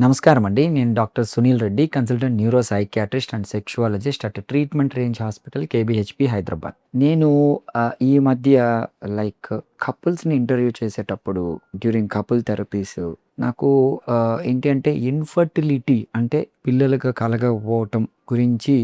నమస్కారం అండి. నేను doctor Sunil Reddy, consultant neuro psychiatrist and sexologist at treatment range hospital KBHP Hyderabad. నేను ఈ మధ్య లైక్ కపుల్స్‌ని ఇంటర్వ్యూ చేసేటప్పుడు డ్యూరింగ్ కపుల్ థెరపీస్ నాకు ఏంటి అంటే ఇన్‌ఫర్టిలిటీ అంటే పిల్లలకు కలగకపోవటం గురించి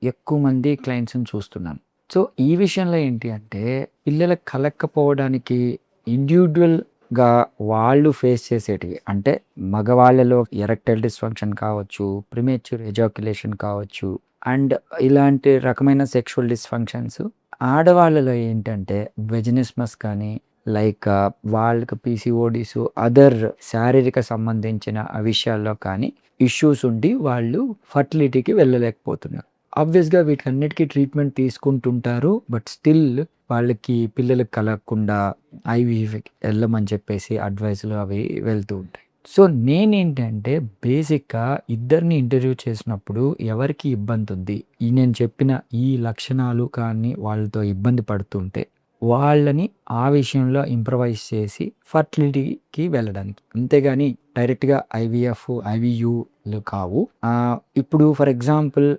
ఎక్కువ మంది క్లయింట్స్‌ని చూస్తున్నాను. సో, ఈ విషయంలో ఏంటి అంటే పిల్లలకు కలగకపోవడానికి ఇండివిడ్యువల్‌గా వాళ్ళు ఫేస్ చేసేటివి అంటే మగవాళ్ళలో ఎరెక్టైల్ డిస్‌ఫంక్షన్ కావచ్చు, ప్రీమెచ్యూర్ ఎజాక్యులేషన్ కావచ్చు అండ్ ఇలాంటి రకమైన సెక్షువల్ డిస్‌ఫంక్షన్స్. ఆడవాళ్ళలో ఏంటంటే వెజినిస్మస్ కానీ లైక్ వాళ్ళకి పీసీఓడీస్ అదర్ శారీరక సంబంధించిన విషయాల్లో కానీ ఇష్యూస్ ఉండి వాళ్ళు ఫర్టిలిటీకి వెళ్ళలేకపోతున్నారు. ఆబ్వియస్‌గా వీటన్నిటికి ట్రీట్మెంట్ తీసుకుంటుంటారు. బట్ స్టిల్ వాళ్ళకి పిల్లలకి కలగకుండా ఐవీఎఫ్‌కి వెళ్ళమని చెప్పేసి అడ్వైస్‌లు అవి వెళ్తూ ఉంటాయి. సో, నేనేంటంటే బేసిక్‌గా ఇద్దరిని ఇంటర్వ్యూ చేసినప్పుడు ఎవరికి ఇబ్బందుంది, నేను చెప్పిన ఈ లక్షణాలు కానీ వాళ్ళతో ఇబ్బంది పడుతుంటే వాళ్ళని ఆ విషయంలో ఇంప్రవైజ్ చేసి ఫర్టిలిటీకి వెళ్ళడానికి. అంతేగాని డైరెక్ట్‌గా ఐవీఎఫ్, ఐవీయూలు కావు. ఇప్పుడు ఫర్ ఎగ్జాంపుల్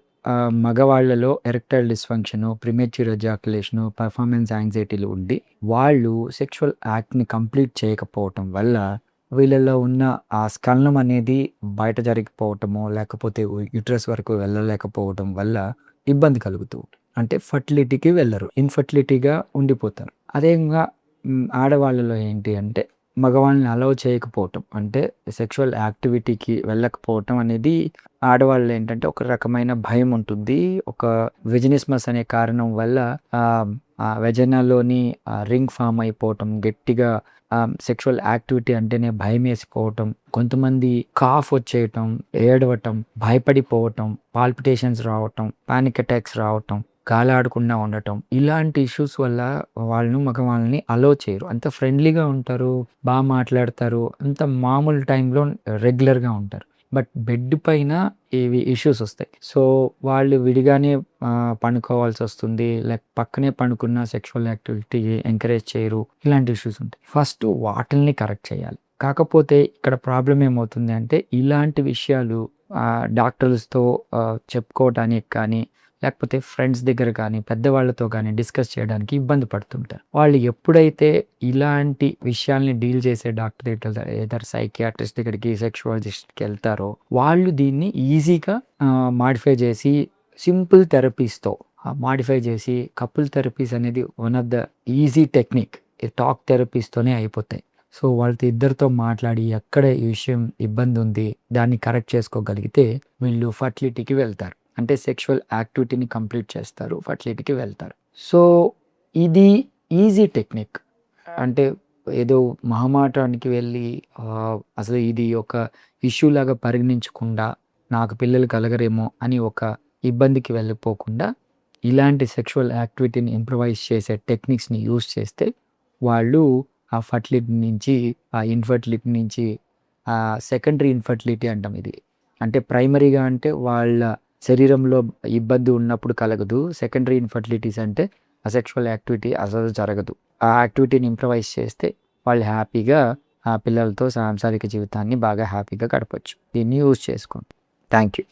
మగవాళ్ళలో erectile dysfunction, premature ejaculation, performance యాంగ్జైటీలు ఉండి వాళ్ళు సెక్షువల్ యాక్ట్‌ని కంప్లీట్ చేయకపోవటం వల్ల వీళ్ళలో ఉన్న ఆ స్ఖలనం అనేది బయట జరిగిపోవటమో, లేకపోతే యూట్రస్ వరకు వెళ్ళలేకపోవటం వల్ల ఇబ్బంది కలుగుతూ అంటే ఫర్టిలిటీకి వెళ్ళరు. ఇన్‌ఫర్టిలిటీగా ఉండిపోతారు. అదేవిధంగా ఆడవాళ్ళలో ఏంటి అంటే మగవాళ్ళని అలౌ చేయకపోవటం అంటే సెక్షువల్ యాక్టివిటీకి వెళ్ళకపోవటం అనేది ఆడవాళ్ళలో ఏంటంటే ఒక రకమైన భయం ఉంటుంది. ఒక వెజినిస్మస్ అనే కారణం వల్ల ఆ వెజైనాలోని రింగ్ ఫార్మ్ అయిపోవటం, గట్టిగా సెక్షువల్ యాక్టివిటీ అంటేనే భయమేసిపోవటం, కొంతమంది కాఫ్ వచ్చేయటం, ఏడవటం, భయపడిపోవటం, పాల్పిటేషన్స్ రావటం, పానిక్ అటాక్స్ రావటం, గాలాడకుండా ఉండటం. ఇలాంటి ఇష్యూస్ వల్ల మగవాళ్ళని అలో చేయరు. అంత ఫ్రెండ్లీగా ఉంటారు, మాట్లాడతారు. అంత మామూలు టైంలో రెగ్యులర్‌గా ఉంటారు. బట్ బెడ్ పైన ఇవి ఇష్యూస్ వస్తాయి. సో, వాళ్ళు విడిగానే పడుకోవాల్సొస్తుంది. పక్కనే పడుకున్న సెక్షువల్ యాక్టివిటీ ఎంకరేజ్ చేయరు. ఇలాంటి ఇష్యూస్ ఉంటాయి. ఫస్ట్ వాటిల్ని కరెక్ట్ చేయాలి. కాకపోతే ఇక్కడ ప్రాబ్లమ్ ఏమవుతుంది అంటే ఇలాంటి విషయాలు డాక్టర్స్‌తో చెప్పుకోవటానికి కానీ, లేకపోతే ఫ్రెండ్స్ దగ్గర కానీ, పెద్దవాళ్ళతో కానీ డిస్కస్ చేయడానికి ఇబ్బంది పడుతుంటారు. వాళ్ళు ఎప్పుడైతే ఇలాంటి విషయాల్ని డీల్ చేసే డాక్టర్ దగ్గర ఏదర్ సైకియాట్రిస్ట్ దగ్గరికి, సెక్షువాలజిస్ట్‌కి వెళ్తారో వాళ్ళు దీన్ని ఈజీగా మాడిఫై చేసి సింపుల్ థెరపీస్‌తో మాడిఫై చేసి కపుల్ థెరపీస్ అనేది one of the easy technique. ఈ టాక్ థెరపీస్‌తోనే అయిపోతాయి. సో, వాళ్ళతో ఇద్దరితో మాట్లాడి ఎక్కడ ఈ విషయం ఇబ్బంది ఉంది దాన్ని కరెక్ట్ చేసుకోగలిగితే వీళ్ళు ఫర్టిలిటీకి వెళ్తారు. అంటే సెక్షువల్ యాక్టివిటీని కంప్లీట్ చేస్తారు. ఫర్టిలిటీకి వెళ్తారు. సో, ఇది ఈజీ టెక్నిక్. అంటే ఏదో మొహమాటానికి వెళ్ళి అసలు ఇది ఒక ఇష్యూ లాగా పరిగణించకుండా నాకు పిల్లలు కలగరేమో అని ఒక ఇబ్బందికి వెళ్ళిపోకుండా ఇలాంటి సెక్షువల్ యాక్టివిటీని ఇంప్రవైజ్ చేసే టెక్నిక్స్‌ని యూజ్ చేస్తే వాళ్ళు ఆ ఫర్టిలిటీ నుంచి, ఆ ఇన్‌ఫర్టిలిటీ నుంచి సెకండరీ ఇన్‌ఫర్టిలిటీ అంటాం ఇది. అంటే ప్రైమరీగా అంటే వాళ్ళ శరీరంలో ఇబ్బంది ఉన్నప్పుడు కలగదు. సెకండరీ ఇన్‌ఫర్టిలిటీస్ అంటే సెక్షువల్ యాక్టివిటీ అసలు జరగదు. ఆ యాక్టివిటీని ఇంప్రవైజ్ చేస్తే వాళ్ళు హ్యాపీగా ఆ పిల్లలతో సాంసారిక జీవితాన్ని బాగా హ్యాపీగా గడపొచ్చు. దీన్ని యూజ్ చేసుకోండి. Thank you.